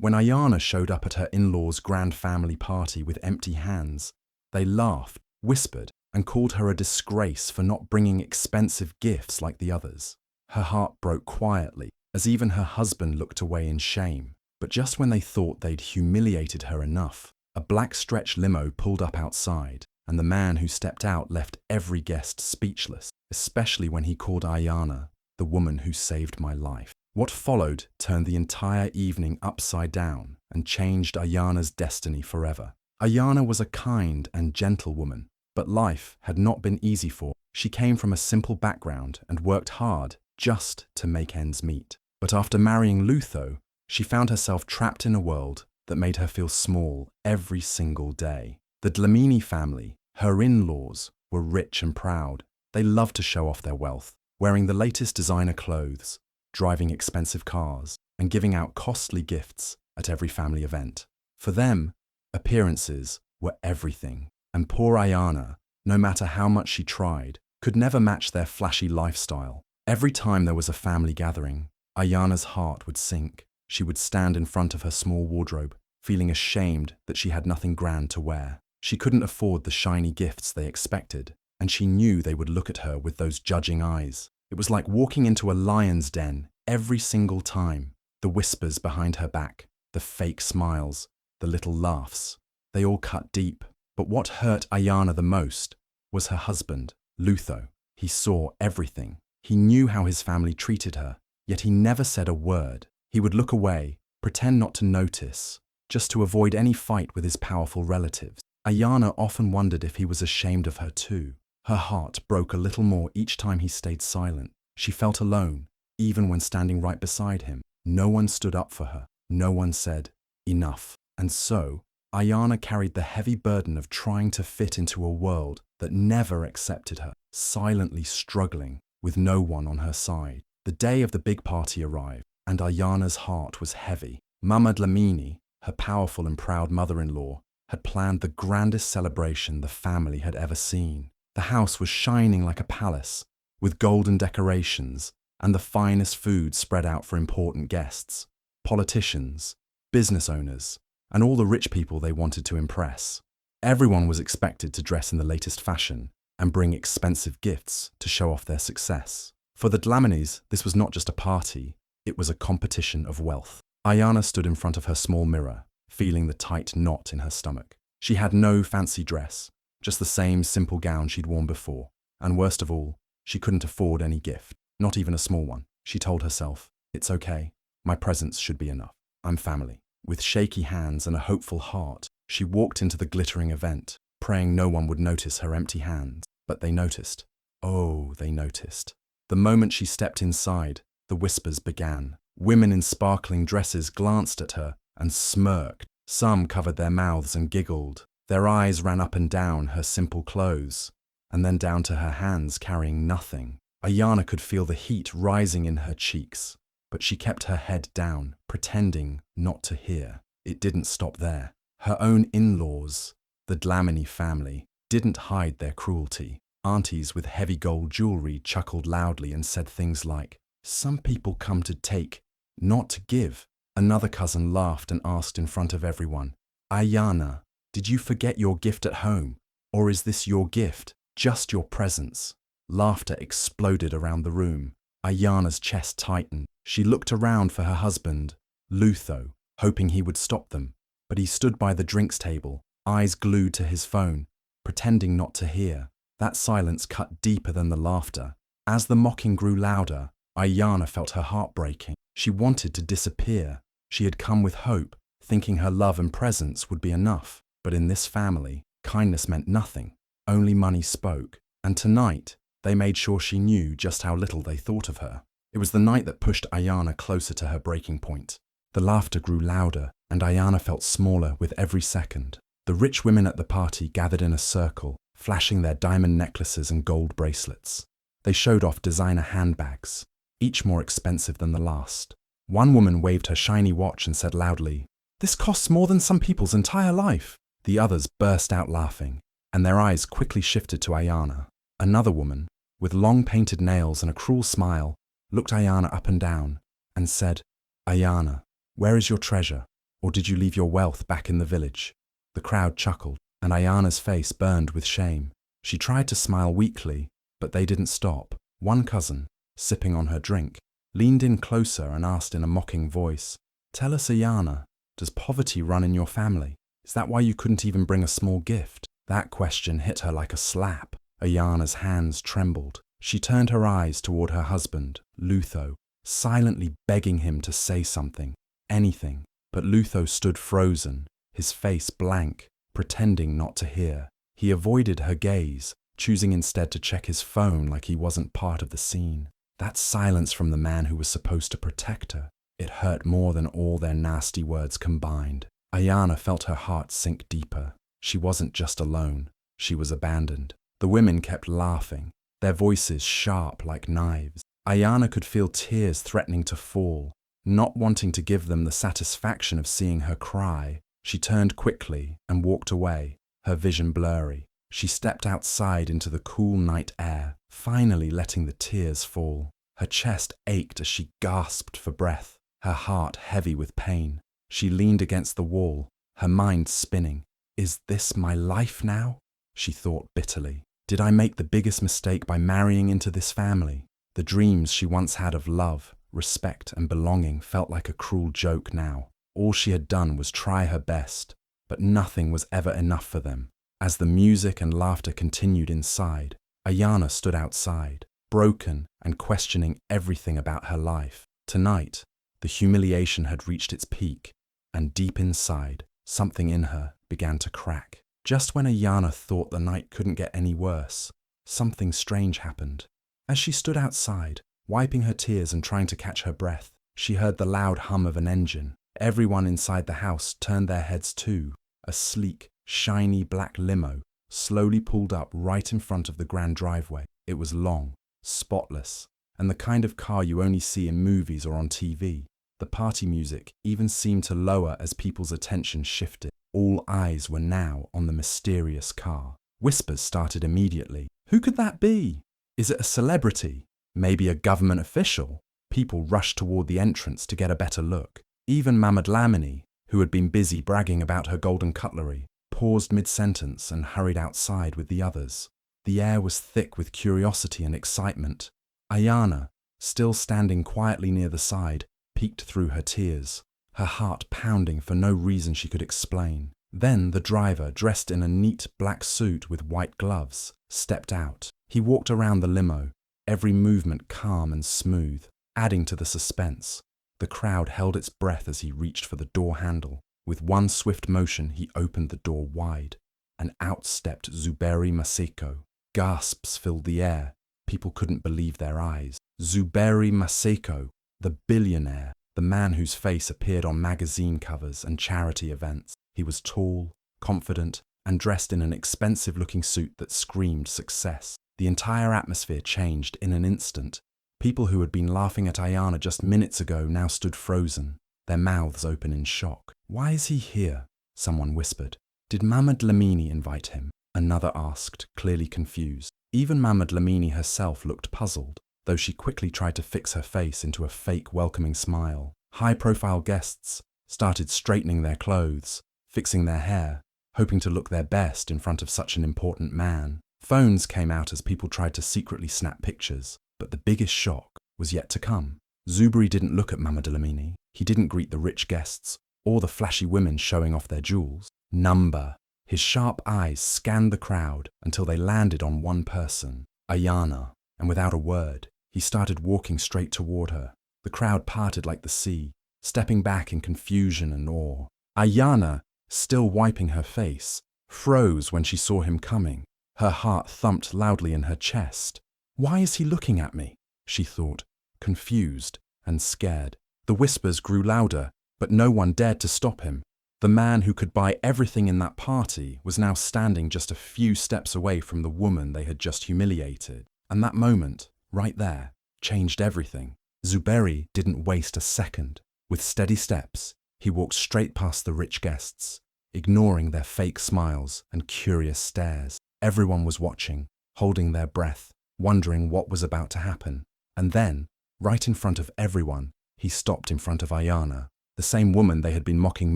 When Ayana showed up at her in-laws' grand family party with empty hands, they laughed, whispered, and called her a disgrace for not bringing expensive gifts like the others. Her heart broke quietly, as even her husband looked away in shame. But just when they thought they'd humiliated her enough, a black stretch limo pulled up outside, and the man who stepped out left every guest speechless, especially when he called Ayana the woman who saved my life. What followed turned the entire evening upside down and changed Ayana's destiny forever. Ayana was a kind and gentle woman, but life had not been easy for her. She came from a simple background and worked hard just to make ends meet. But after marrying Lutho, she found herself trapped in a world that made her feel small every single day. The Dlamini family, her in-laws, were rich and proud. They loved to show off their wealth, wearing the latest designer clothes, driving expensive cars, and giving out costly gifts at every family event. For them, appearances were everything, and poor Ayana, no matter how much she tried, could never match their flashy lifestyle. Every time there was a family gathering, Ayana's heart would sink. She would stand in front of her small wardrobe, feeling ashamed that she had nothing grand to wear. She couldn't afford the shiny gifts they expected, and she knew they would look at her with those judging eyes. It was like walking into a lion's den every single time. The whispers behind her back, the fake smiles, the little laughs, they all cut deep. But what hurt Ayana the most was her husband, Lutho. He saw everything. He knew how his family treated her, yet he never said a word. He would look away, pretend not to notice, just to avoid any fight with his powerful relatives. Ayana often wondered if he was ashamed of her too. Her heart broke a little more each time he stayed silent. She felt alone, even when standing right beside him. No one stood up for her. No one said, enough. And so, Ayana carried the heavy burden of trying to fit into a world that never accepted her, silently struggling with no one on her side. The day of the big party arrived, and Ayana's heart was heavy. Mama Dlamini, her powerful and proud mother-in-law, had planned the grandest celebration the family had ever seen. The house was shining like a palace, with golden decorations and the finest food spread out for important guests, politicians, business owners, and all the rich people they wanted to impress. Everyone was expected to dress in the latest fashion and bring expensive gifts to show off their success. For the Dlaminis, this was not just a party, it was a competition of wealth. Ayana stood in front of her small mirror, feeling the tight knot in her stomach. She had no fancy dress, just the same simple gown she'd worn before. And worst of all, she couldn't afford any gift, not even a small one. She told herself, it's okay, my presence should be enough. I'm family. With shaky hands and a hopeful heart, she walked into the glittering event, praying no one would notice her empty hands. But they noticed. Oh, they noticed. The moment she stepped inside, the whispers began. Women in sparkling dresses glanced at her and smirked. Some covered their mouths and giggled. Their eyes ran up and down her simple clothes, and then down to her hands carrying nothing. Ayana could feel the heat rising in her cheeks, but she kept her head down, pretending not to hear. It didn't stop there. Her own in-laws, the Dlamini family, didn't hide their cruelty. Aunties with heavy gold jewelry chuckled loudly and said things like, some people come to take, not to give. Another cousin laughed and asked in front of everyone, Ayana, did you forget your gift at home? Or is this your gift, just your presence? Laughter exploded around the room. Ayana's chest tightened. She looked around for her husband, Lutho, hoping he would stop them. But he stood by the drinks table, eyes glued to his phone, pretending not to hear. That silence cut deeper than the laughter. As the mocking grew louder, Ayana felt her heart breaking. She wanted to disappear. She had come with hope, thinking her love and presence would be enough. But in this family, kindness meant nothing. Only money spoke. And tonight, they made sure she knew just how little they thought of her. It was the night that pushed Ayana closer to her breaking point. The laughter grew louder, and Ayana felt smaller with every second. The rich women at the party gathered in a circle, flashing their diamond necklaces and gold bracelets. They showed off designer handbags, each more expensive than the last. One woman waved her shiny watch and said loudly, "This costs more than some people's entire life." The others burst out laughing, and their eyes quickly shifted to Ayana. Another woman, with long painted nails and a cruel smile, looked Ayana up and down and said, "Ayana, where is your treasure? Or did you leave your wealth back in the village? The crowd chuckled, and Ayana's face burned with shame. She tried to smile weakly, but they didn't stop. One cousin, sipping on her drink, leaned in closer and asked in a mocking voice, "Tell us, Ayana, does poverty run in your family? Is that why you couldn't even bring a small gift?" That question hit her like a slap. Ayana's hands trembled. She turned her eyes toward her husband, Lutho, silently begging him to say something, anything. But Lutho stood frozen, his face blank, pretending not to hear. He avoided her gaze, choosing instead to check his phone like he wasn't part of the scene. That silence from the man who was supposed to protect her, it hurt more than all their nasty words combined. Ayana felt her heart sink deeper. She wasn't just alone, she was abandoned. The women kept laughing, their voices sharp like knives. Ayana could feel tears threatening to fall. Not wanting to give them the satisfaction of seeing her cry, she turned quickly and walked away, her vision blurry. She stepped outside into the cool night air, finally letting the tears fall. Her chest ached as she gasped for breath, her heart heavy with pain. She leaned against the wall, her mind spinning. "Is this my life now?" she thought bitterly. "Did I make the biggest mistake by marrying into this family?" The dreams she once had of love, respect, and belonging felt like a cruel joke now. All she had done was try her best, but nothing was ever enough for them. As the music and laughter continued inside, Ayana stood outside, broken and questioning everything about her life. Tonight, the humiliation had reached its peak, and deep inside, something in her began to crack. Just when Ayana thought the night couldn't get any worse, something strange happened. As she stood outside, wiping her tears and trying to catch her breath, she heard the loud hum of an engine. Everyone inside the house turned their heads too. A sleek, shiny black limo slowly pulled up right in front of the grand driveway. It was long, spotless, and the kind of car you only see in movies or on TV. The party music even seemed to lower as people's attention shifted. All eyes were now on the mysterious car. Whispers started immediately. Who could that be? Is it a celebrity? Maybe a government official? People rushed toward the entrance to get a better look. Even Mahmud Lamini, who had been busy bragging about her golden cutlery, paused mid-sentence and hurried outside with the others. The air was thick with curiosity and excitement. Ayana, still standing quietly near the side, peeked through her tears, her heart pounding for no reason she could explain. Then the driver, dressed in a neat black suit with white gloves, stepped out. He walked around the limo, every movement calm and smooth, adding to the suspense. The crowd held its breath as he reached for the door handle. With one swift motion, he opened the door wide, and out stepped Zuberi Maseko. Gasps filled the air. People couldn't believe their eyes. Zuberi Maseko, the billionaire, the man whose face appeared on magazine covers and charity events. He was tall, confident, and dressed in an expensive-looking suit that screamed success. The entire atmosphere changed in an instant. People who had been laughing at Ayana just minutes ago now stood frozen, their mouths open in shock. "Why is he here?" someone whispered. "Did Mahmud Lamini invite him?" another asked, clearly confused. Even Mahmud Lamini herself looked puzzled, though she quickly tried to fix her face into a fake welcoming smile. High-profile guests started straightening their clothes, fixing their hair, hoping to look their best in front of such an important man. Phones came out as people tried to secretly snap pictures, but the biggest shock was yet to come. Zuberi didn't look at Mahmud Lamini. He didn't greet the rich guests or the flashy women showing off their jewels. Number. His sharp eyes scanned the crowd until they landed on one person, Ayana, and without a word, he started walking straight toward her. The crowd parted like the sea, stepping back in confusion and awe. Ayana, still wiping her face, froze when she saw him coming. Her heart thumped loudly in her chest. "Why is he looking at me?" she thought, confused and scared. The whispers grew louder, but no one dared to stop him. The man who could buy everything in that party was now standing just a few steps away from the woman they had just humiliated. And that moment, right there, changed everything. Zuberi didn't waste a second. With steady steps, he walked straight past the rich guests, ignoring their fake smiles and curious stares. Everyone was watching, holding their breath, wondering what was about to happen. And then, right in front of everyone, he stopped in front of Ayana. the same woman they had been mocking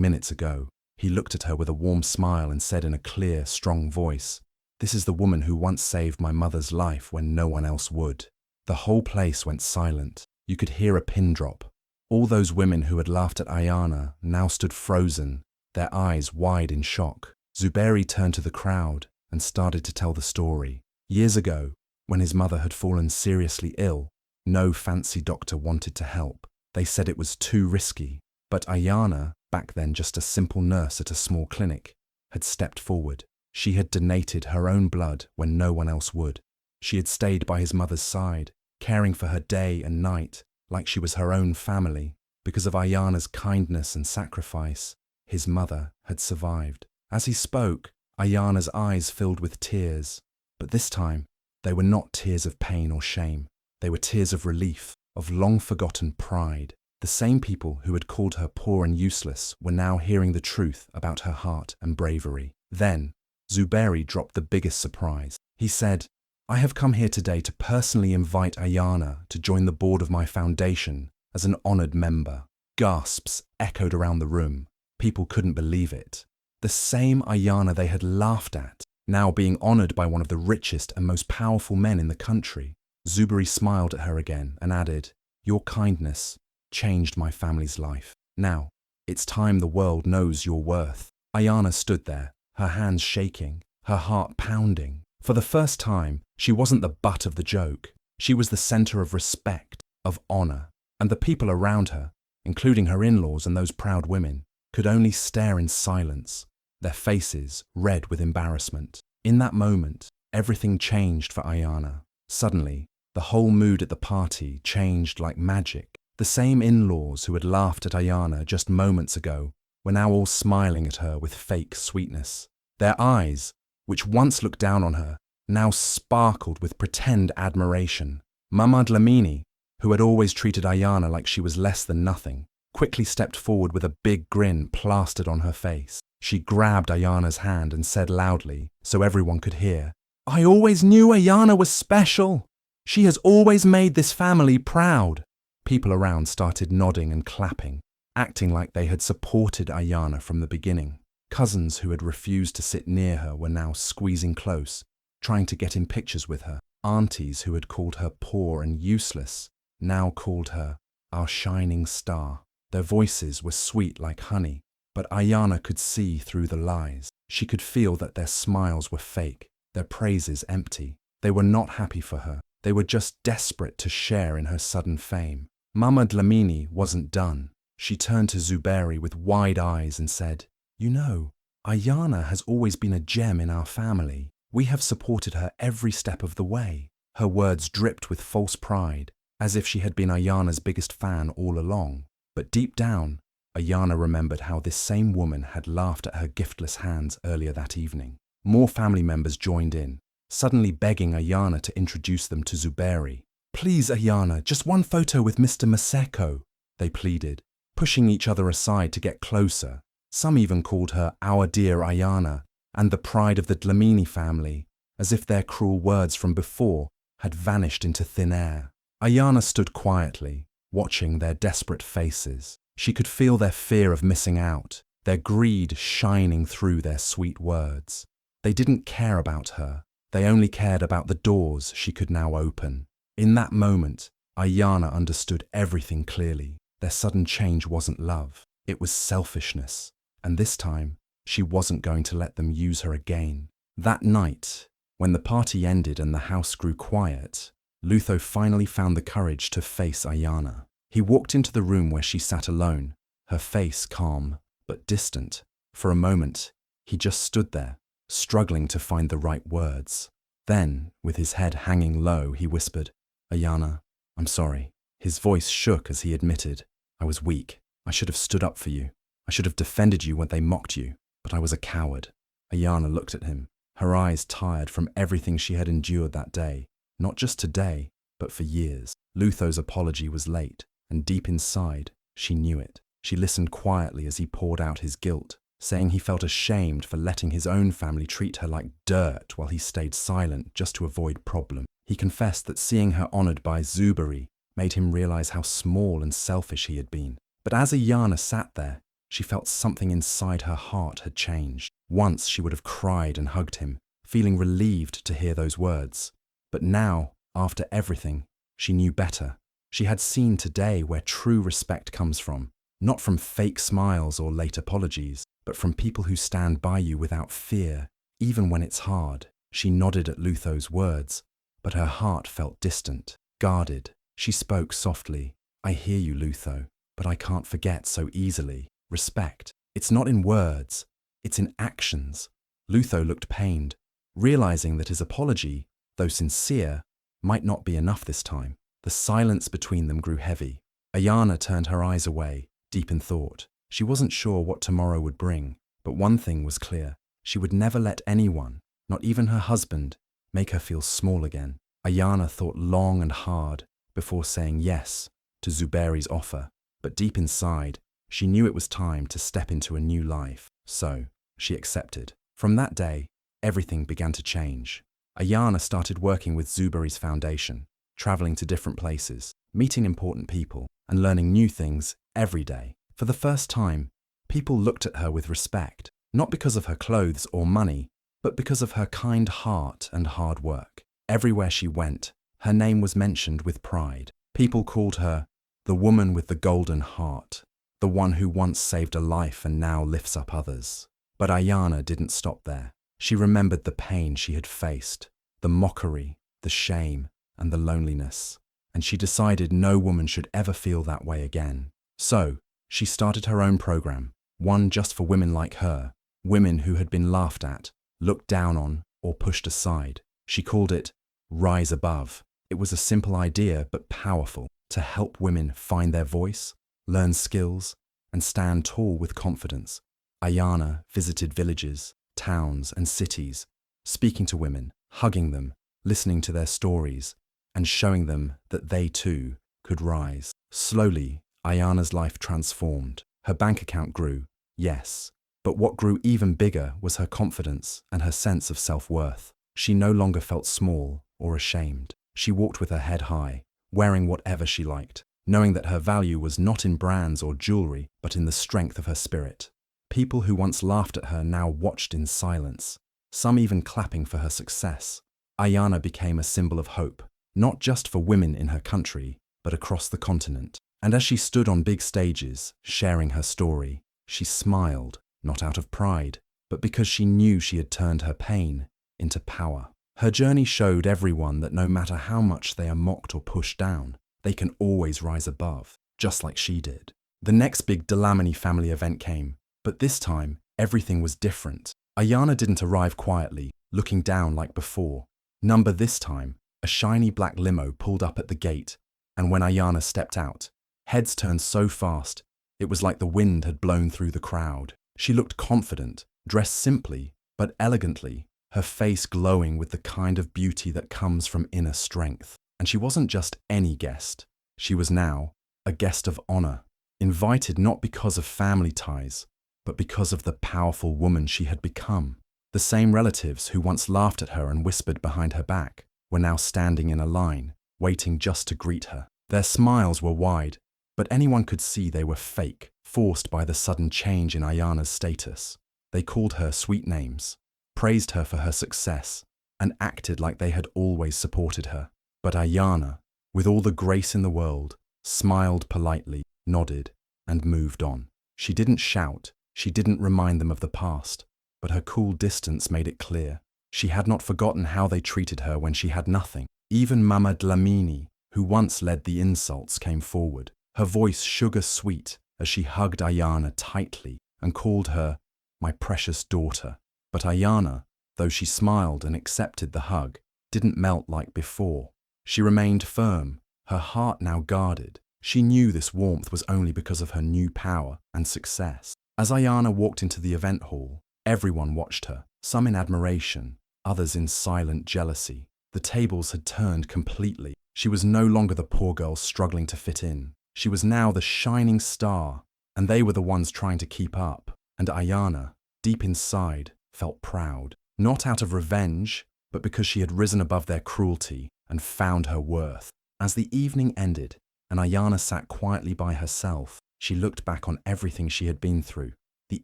minutes ago. He looked at her with a warm smile and said in a clear, strong voice, "This is the woman who once saved my mother's life when no one else would." The whole place went silent. You could hear a pin drop. All those women who had laughed at Ayana now stood frozen, their eyes wide in shock. Zuberi turned to the crowd and started to tell the story. Years ago, when his mother had fallen seriously ill, no fancy doctor wanted to help. They said it was too risky. But Ayana, back then just a simple nurse at a small clinic, had stepped forward. She had donated her own blood when no one else would. She had stayed by his mother's side, caring for her day and night like she was her own family. Because of Ayana's kindness and sacrifice, his mother had survived. As he spoke, Ayana's eyes filled with tears. But this time, they were not tears of pain or shame. They were tears of relief, of long-forgotten pride. The same people who had called her poor and useless were now hearing the truth about her heart and bravery. Then, Zuberi dropped the biggest surprise. He said, "I have come here today to personally invite Ayana to join the board of my foundation as an honored member." Gasps echoed around the room. People couldn't believe it. The same Ayana they had laughed at, now being honored by one of the richest and most powerful men in the country. Zuberi smiled at her again and added, "Your kindness changed my family's life. Now, it's time the world knows your worth." Ayana stood there, her hands shaking, her heart pounding. For the first time, she wasn't the butt of the joke. She was the center of respect, of honor, and the people around her, including her in-laws and those proud women, could only stare in silence, their faces red with embarrassment. In that moment, everything changed for Ayana. Suddenly, the whole mood at the party changed like magic. The same in-laws who had laughed at Ayana just moments ago were now all smiling at her with fake sweetness. Their eyes, which once looked down on her, now sparkled with pretend admiration. Mama Dlamini, who had always treated Ayana like she was less than nothing, quickly stepped forward with a big grin plastered on her face. She grabbed Ayana's hand and said loudly, so everyone could hear, "I always knew Ayana was special. She has always made this family proud." People around started nodding and clapping, acting like they had supported Ayana from the beginning. Cousins who had refused to sit near her were now squeezing close, trying to get in pictures with her. Aunties who had called her poor and useless now called her our shining star. Their voices were sweet like honey, but Ayana could see through the lies. She could feel that their smiles were fake, their praises empty. They were not happy for her. They were just desperate to share in her sudden fame. Mama Dlamini wasn't done. She turned to Zuberi with wide eyes and said, "You know, Ayana has always been a gem in our family. We have supported her every step of the way." Her words dripped with false pride, as if she had been Ayana's biggest fan all along. But deep down, Ayana remembered how this same woman had laughed at her giftless hands earlier that evening. More family members joined in, suddenly begging Ayana to introduce them to Zuberi. "Please, Ayana, just one photo with Mr. Maseko," they pleaded, pushing each other aside to get closer. Some even called her our dear Ayana and the pride of the Dlamini family, as if their cruel words from before had vanished into thin air. Ayana stood quietly, watching their desperate faces. She could feel their fear of missing out, their greed shining through their sweet words. They didn't care about her. They only cared about the doors she could now open. In that moment, Ayana understood everything clearly. Their sudden change wasn't love. It was selfishness. And this time, she wasn't going to let them use her again. That night, when the party ended and the house grew quiet, Lutho finally found the courage to face Ayana. He walked into the room where she sat alone, her face calm but distant. For a moment, he just stood there, struggling to find the right words. Then, with his head hanging low, he whispered, "Ayana, I'm sorry." His voice shook as he admitted, "I was weak. I should have stood up for you. I should have defended you when they mocked you, but I was a coward." Ayana looked at him, her eyes tired from everything she had endured that day, not just today, but for years. Lutho's apology was late, and deep inside, she knew it. She listened quietly as he poured out his guilt, saying he felt ashamed for letting his own family treat her like dirt while he stayed silent just to avoid problem. He confessed that seeing her honored by Zuberi made him realize how small and selfish he had been. But as Ayana sat there, she felt something inside her heart had changed. Once she would have cried and hugged him, feeling relieved to hear those words. But now, after everything, she knew better. She had seen today where true respect comes from, not from fake smiles or late apologies, but from people who stand by you without fear, even when it's hard. She nodded at Lutho's words, but her heart felt distant, guarded. She spoke softly. I hear you, Lutho, but I can't forget so easily. Respect. It's not in words, it's in actions. Lutho looked pained, realizing that his apology, though sincere, might not be enough this time. The silence between them grew heavy. Ayana turned her eyes away, deep in thought. She wasn't sure what tomorrow would bring, but one thing was clear. She would never let anyone, not even her husband, make her feel small again. Ayana thought long and hard before saying yes to Zuberi's offer, but deep inside, she knew it was time to step into a new life. So, she accepted. From that day, everything began to change. Ayana started working with Zuberi's foundation, traveling to different places, meeting important people, and learning new things every day. For the first time, people looked at her with respect, not because of her clothes or money, but because of her kind heart and hard work. Everywhere she went, her name was mentioned with pride. People called her the woman with the golden heart, the one who once saved a life and now lifts up others. But Ayana didn't stop there. She remembered the pain she had faced, the mockery, the shame, and the loneliness, and she decided no woman should ever feel that way again. So, she started her own program, one just for women like her, women who had been laughed at, looked down on, or pushed aside. She called it Rise Above. It was a simple idea but powerful, to help women find their voice, learn skills, and stand tall with confidence. Ayana visited villages, towns, and cities, speaking to women, hugging them, listening to their stories, and showing them that they too could rise. Slowly, Ayana's life transformed. Her bank account grew, yes, but what grew even bigger was her confidence and her sense of self-worth. She no longer felt small or ashamed. She walked with her head high, wearing whatever she liked, knowing that her value was not in brands or jewelry, but in the strength of her spirit. People who once laughed at her now watched in silence, some even clapping for her success. Ayana became a symbol of hope, not just for women in her country, but across the continent. And as she stood on big stages, sharing her story, she smiled, not out of pride, but because she knew she had turned her pain into power. Her journey showed everyone that no matter how much they are mocked or pushed down, they can always rise above, just like she did. The next big Delamini family event came, but this time, everything was different. Ayana didn't arrive quietly, looking down like before. Number this time, a shiny black limo pulled up at the gate, and when Ayana stepped out, heads turned so fast, it was like the wind had blown through the crowd. She looked confident, dressed simply, but elegantly, her face glowing with the kind of beauty that comes from inner strength. And she wasn't just any guest. She was now a guest of honor, invited not because of family ties, but because of the powerful woman she had become. The same relatives who once laughed at her and whispered behind her back were now standing in a line, waiting just to greet her. Their smiles were wide, but anyone could see they were fake, forced by the sudden change in Ayana's status. They called her sweet names, praised her for her success, and acted like they had always supported her. But Ayana, with all the grace in the world, smiled politely, nodded, and moved on. She didn't shout, she didn't remind them of the past, but her cool distance made it clear. She had not forgotten how they treated her when she had nothing. Even Mama Dlamini, who once led the insults, came forward, her voice sugar-sweet as she hugged Ayana tightly and called her my precious daughter. But Ayana, though she smiled and accepted the hug, didn't melt like before. She remained firm, her heart now guarded. She knew this warmth was only because of her new power and success. As Ayana walked into the event hall, everyone watched her, some in admiration, others in silent jealousy. The tables had turned completely. She was no longer the poor girl struggling to fit in. She was now the shining star, and they were the ones trying to keep up. And Ayana, deep inside, felt proud, not out of revenge, but because she had risen above their cruelty and found her worth. As the evening ended, and Ayana sat quietly by herself, She looked back on everything she had been through, the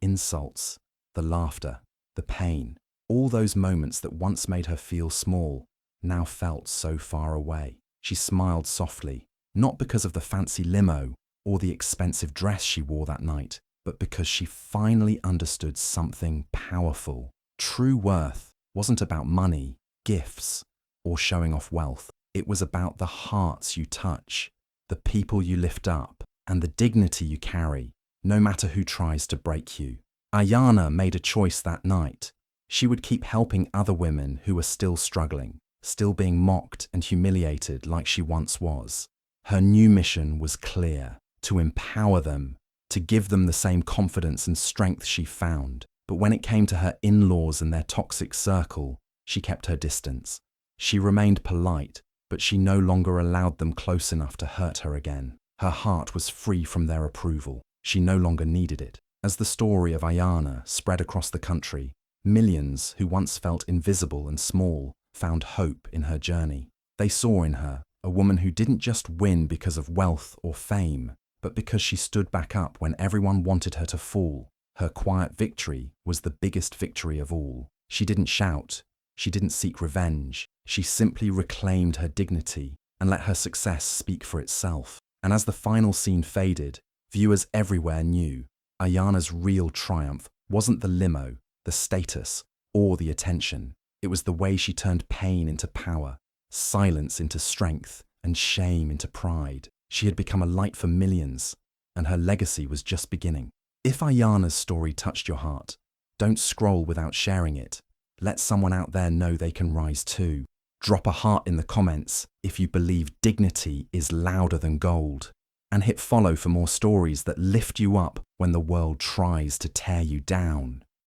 insults, the laughter, the pain, all those moments that once made her feel small, now felt so far away. She smiled softly, not because of the fancy limo or the expensive dress she wore that night, but because she finally understood something powerful. True worth wasn't about money, gifts, or showing off wealth. It was about the hearts you touch, the people you lift up, and the dignity you carry, no matter who tries to break you. Ayana made a choice that night. She would keep helping other women who were still struggling, still being mocked and humiliated like she once was. Her new mission was clear: to empower them, to give them the same confidence and strength she found. But when it came to her in-laws and their toxic circle, she kept her distance. She remained polite, but she no longer allowed them close enough to hurt her again. Her heart was free from their approval. She no longer needed it. As the story of Ayana spread across the country, millions who once felt invisible and small found hope in her journey. They saw in her a woman who didn't just win because of wealth or fame, but because she stood back up when everyone wanted her to fall. Her quiet victory was the biggest victory of all. She didn't shout. She didn't seek revenge. She simply reclaimed her dignity and let her success speak for itself. And as the final scene faded, viewers everywhere knew Ayana's real triumph wasn't the limo, the status, or the attention. It was the way she turned pain into power, silence into strength, and shame into pride. She had become a light for millions, and her legacy was just beginning. If Ayana's story touched your heart, don't scroll without sharing it. Let someone out there know they can rise too. Drop a heart in the comments if you believe dignity is louder than gold. And hit follow for more stories that lift you up when the world tries to tear you down.